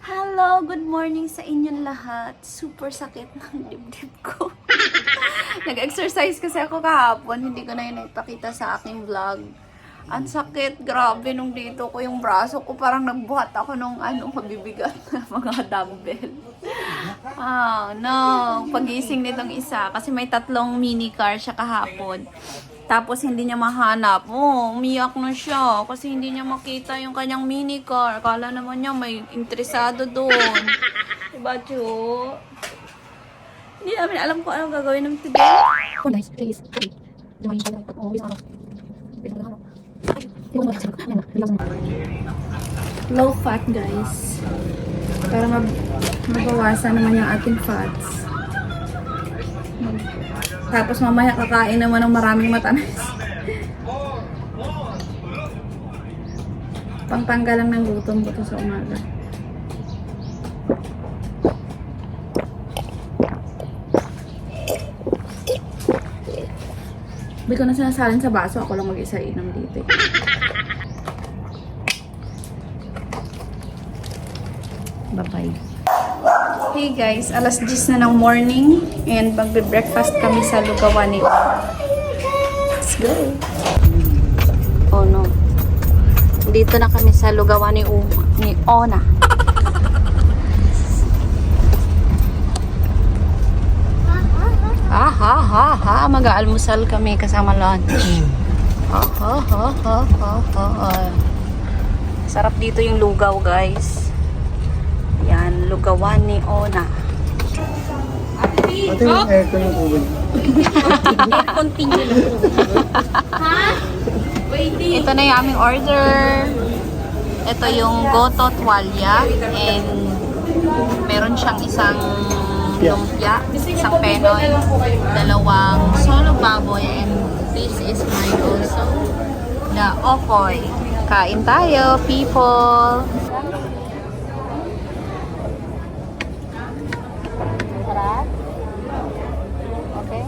Hello, good morning sa inyong lahat. Super sakit ng dibdib ko. Nag-exercise kasi ako kahapon, hindi ko na yun ipakita sa aking vlog. Ang sakit, grabe, nung dito ko yung braso ko, parang nagbuhat ako nung mabibigat na mga dumbbell. No, pagising nitong isa, kasi may 3 mini car siya kahapon. Tapos hindi niya mahanap. Umiyak na siya kasi hindi niya makita yung kanyang mini car. Akala naman niya may interesado doon. Diba, Chu? Hindi namin alam kung anong gagawin ng today. Oh, nice. Please. Low fat, guys. Para mabawasan naman yung ating fats. Tapos mamaya kakain naman ng maraming matamis. Pangtanggal lang ng gutom ko to sa umaga. Hindi ko na sinasalin sa baso. Ako lang mag-isa inom dito. Bye-bye. Hey guys, alas 10 na ng morning and magbe-breakfast kami sa Lugawan ni Let's go! Oh no. Dito na kami sa Lugawan ni Ona. Mag-aalmusal kami kasama lunch. Sarap dito yung lugaw, guys. Yan, Lugawan ni Ona. Ate, yung aircon yung uwan. Continue. Ito na yung aming order. Ito yung goto tuwalya. And meron siyang isang lumpia, isang penoy, 2 solo baboy, and this is mine also. The okoy. Kain tayo, people! Sarap? Okay?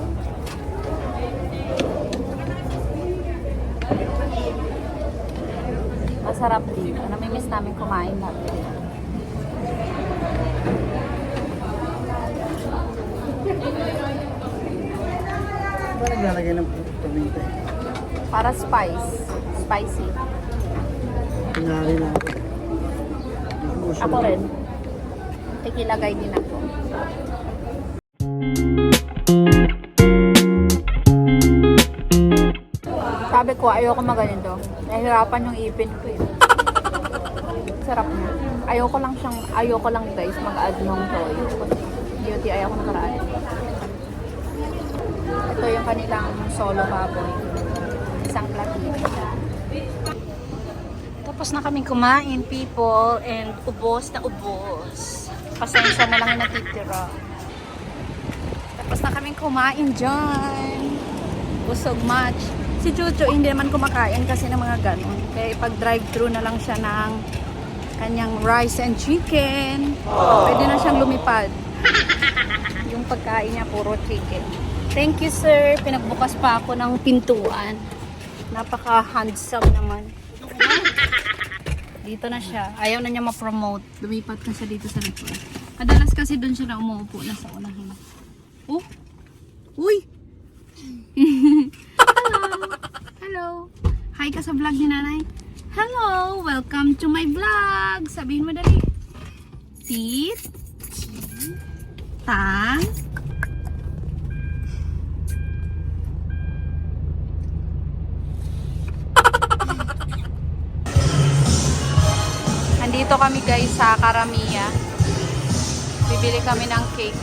Masarap dito. Namimiss namin kumain natin. Ba naglalagay ng paminta eh? Para spicy. Pinari na ako. Ako rin. Ikilagay din ako. Sabi ko, ayoko maganito. Nahihirapan yung ipin ko eh. Sarap niya. Ayoko lang guys mag-add ng toyo. Beauty, ayoko nakaraan. Ito yung kanilang solo baboy. Isang platito. Tapos na kaming kumain, people, and ubos na ubos. Pasensya na lang yung natitira. Tapos na kaming kumain dyan. Busog much. Si Chucho hindi naman kumakain kasi ng mga ganon. Kaya ipag drive-thru na lang siya ng kanyang rice and chicken. Pwede na siyang lumipad. Yung pagkain niya puro chicken. Thank you, sir. Pinagbukas pa ako ng pintuan. Napaka-handsome naman. Dito na siya. Ayaw na niya ma-promote. Lumipat na siya dito sa likod. Kadalas kasi doon siya na umuupo na sa unahin. Oh! Uy! Hello! Hi ka sa vlog ni nanay. Hello! Welcome to my vlog! Sabihin mo dali. Tit. Tang. Nandito kami guys sa Karamiya. Bibili kami ng cake.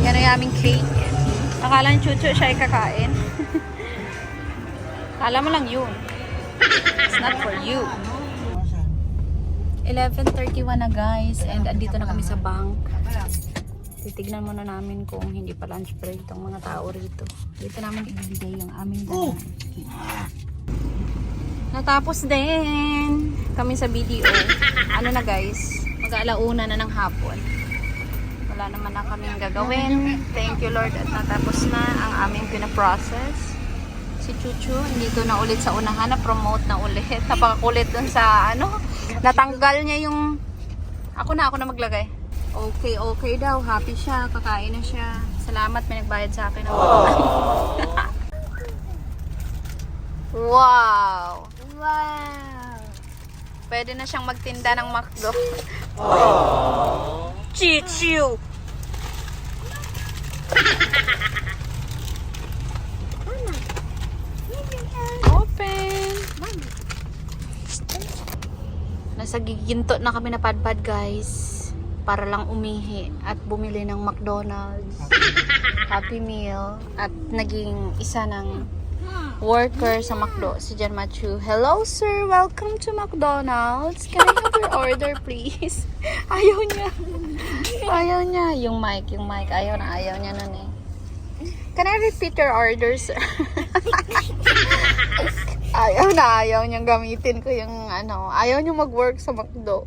Yan ang aming cake. Akala ni Chucho siya ay kakain. Akala mo lang yun. It's not for you. 11:31 na guys, and andito na kami sa bank. Titignan muna namin kung hindi pa lunch break itong mga tao rito. Dito namin ibibigay yung aming dala. Natapos din kami sa BDO. Ano na guys, Mag-alauna na ng hapon. Wala naman na kaming gagawin. Thank you Lord at natapos na ang aming pinaprocess. Si Chuchu, dito na ulit sa unahan, na-promote na ulit. Napakakulit dun sa ano, natanggal niya yung... Ako na maglagay. Okay daw. Happy siya. Kakain na siya. Salamat, may nagbayad sa akin. Wow! Wow! Pwede na siyang magtinda ng McDo. Chichu! Open! Nasa giginto na kami na padpad guys. Para lang umihi at bumili ng McDonald's. Happy Meal. At naging isa ng worker sa McDo, si John Matthew. Hello sir, welcome to McDonald's. Can I have your order please? Ayaw niya. Yung mic. Ayaw niya nun eh. Can I repeat your order sir? Ayaw niyang gamitin ko yung ano. Ayaw niya mag-work sa McDo.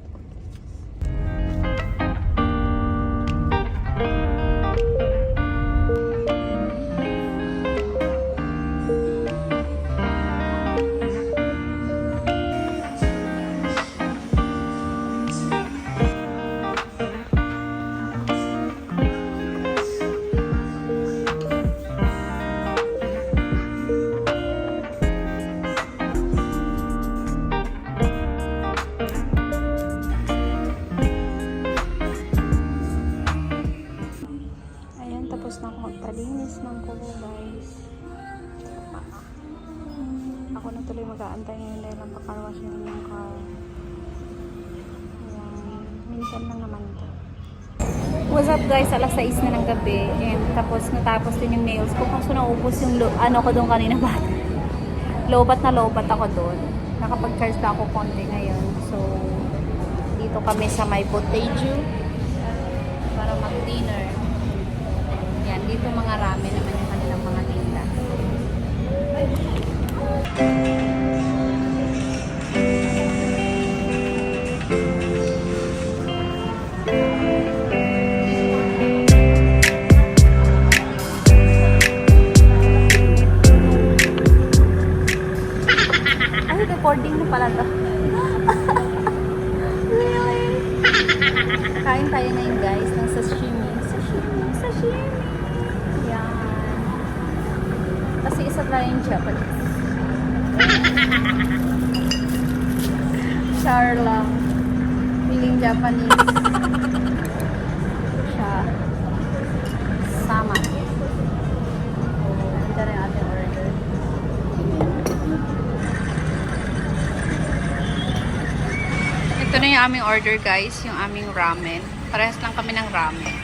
Tapos na ako magpalinis ng kuko guys. Ako na tuloy mag-aantay ngayon dahil ang pakarwas na yung car. Ayan. Minsan lang naman ito. What's up guys? Alas 6 na ng gabi. And tapos natapos din yung nails ko. Kaso naubos yung ano ko doon kanina ba? Lobat ako doon. Nakapag-charge na ako konti ngayon. So, dito kami sa may Boteju para mag-dinner. Yan, dito mga ramen naman yung kanilang mga tinda. Ay, recording mo pala to. Really? Kain tayo ngayon guys ng sashimi. Yan. Kasi isa tayo yung Japanese. Char lang. Feeling Japanese. Siya. Sama. Nandito rin ating order. Ito na yung aming order guys. Yung aming ramen. Parehas lang kami ng ramen.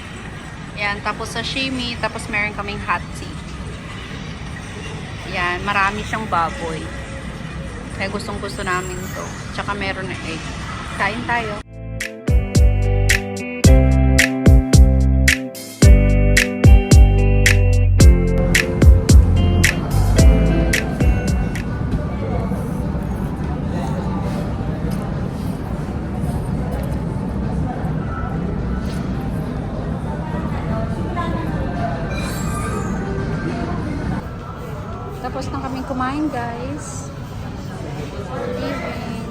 Yan, tapos sashimi, tapos meron kaming hot tea. Yan, marami siyang baboy. Kaya gustong gusto namin to. Tsaka meron na egg. Kain tayo. Tapos na kaming kumain guys. Leaving.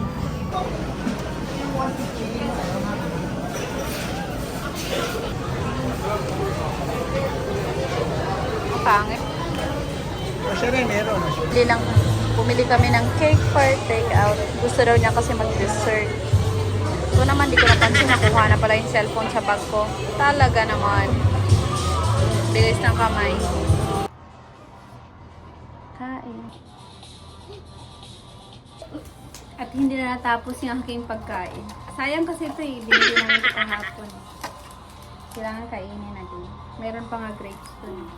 Ang pangit. Masya rin, meron. Bumili kami ng cake for take out. Gusto daw niya kasi mag-dessert. So naman, di ko napansin. Nakuha na pala yung cellphone sa bag ko. Talaga naman. Bilis ng kamay. Kain. At hindi na natapos yung aking pagkain. Sayang kasi ito eh. Binili namin ito kahapon. Kailangan kainin natin. Meron pa nga grapes dun.